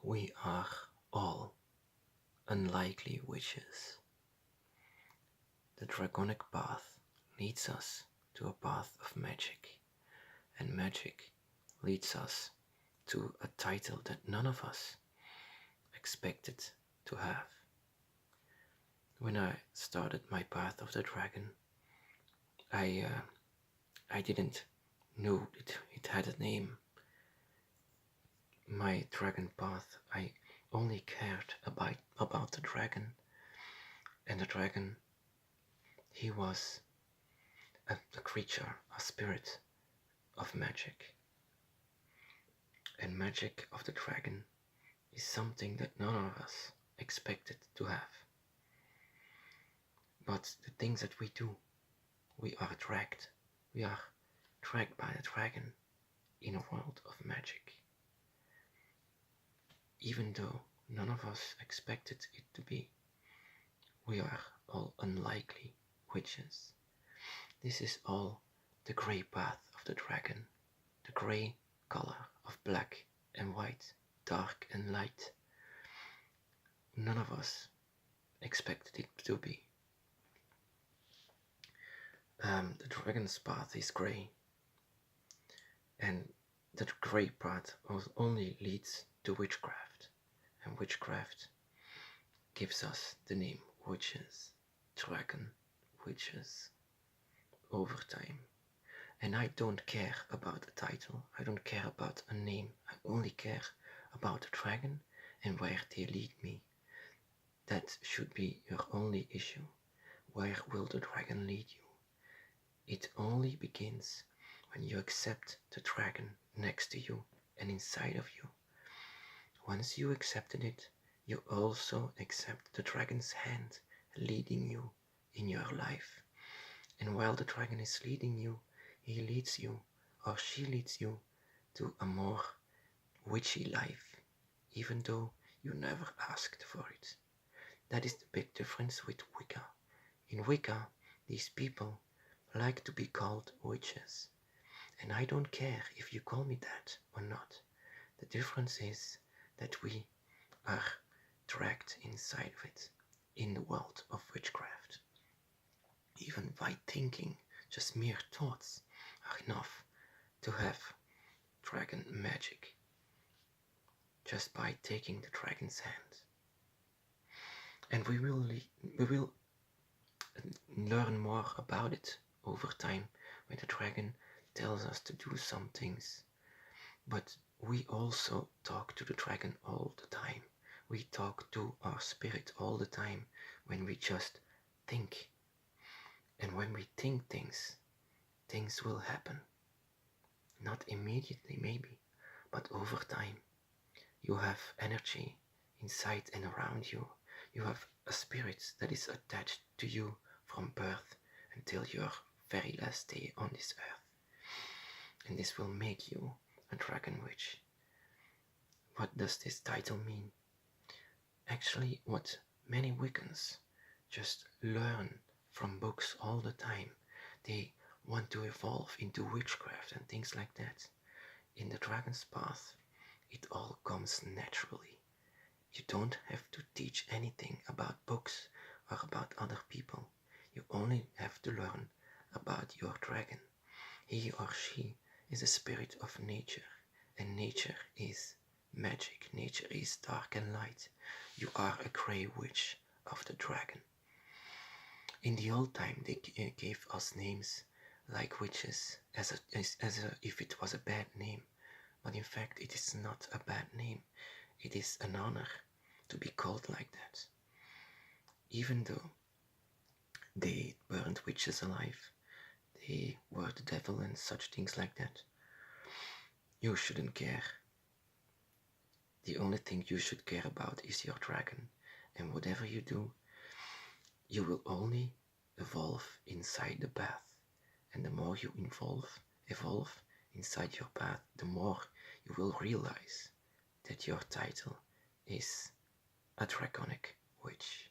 We are all unlikely witches. The draconic path leads us to a path of magic, and magic leads us to a title that none of us expected to have. When I started my path of the dragon, I didn't know that it had a name. My dragon path, I only cared about the dragon, and the dragon, he was a creature, a spirit of magic. And magic of the dragon is something that none of us expected to have. But the things that we do, we are dragged. We are dragged by the dragon in a world of magic. Even though none of us expected it to be, we are all unlikely witches. This is all the grey path of the dragon, the grey color of black and white, dark and light. None of us expected it to be. The dragon's path is grey, and the grey path only leads to witchcraft, and witchcraft gives us the name witches, dragon witches, over time. And I don't care about the title, I don't care about a name, I only care about the dragon and where they lead me. That should be your only issue. Where will the dragon lead you? It only begins when you accept the dragon next to you and inside of you. Once you accepted it, you also accept the dragon's hand leading you in your life. And while the dragon is leading you, he leads you, or she leads you, to a more witchy life, even though you never asked for it. That is the big difference with Wicca. In Wicca, these people like to be called witches. And I don't care if you call me that or not. The difference is that we are dragged inside of it, in the world of witchcraft. Even by thinking, just mere thoughts are enough to have dragon magic. Just by taking the dragon's hand. And we will learn more about it over time when the dragon tells us to do some things. But we also talk to the dragon all the time. We talk to our spirit all the time when we just think. And when we think things, things will happen. Not immediately maybe, but over time. You have energy inside and around you. You have a spirit that is attached to you from birth until your very last day on this earth. And this will make you a dragon witch. What does this title mean? Actually, what many Wiccans just learn from books all the time. They want to evolve into witchcraft and things like that. In the dragon's path, it all comes naturally. You don't have to teach anything about books or about other people. You only have to learn about your dragon. He or she is a spirit of nature, and nature is magic. Nature is dark and light. You are a grey witch of the dragon. In the old time, they gave us names like witches as if it was a bad name. But in fact, it is not a bad name. It is an honor to be called like that. Even though they burned witches alive, they were the devil and such things like that, you shouldn't care. The only thing you should care about is your dragon, and whatever you do, you will only evolve inside the path. And the more you evolve inside your path, the more you will realize that your title is a draconic witch.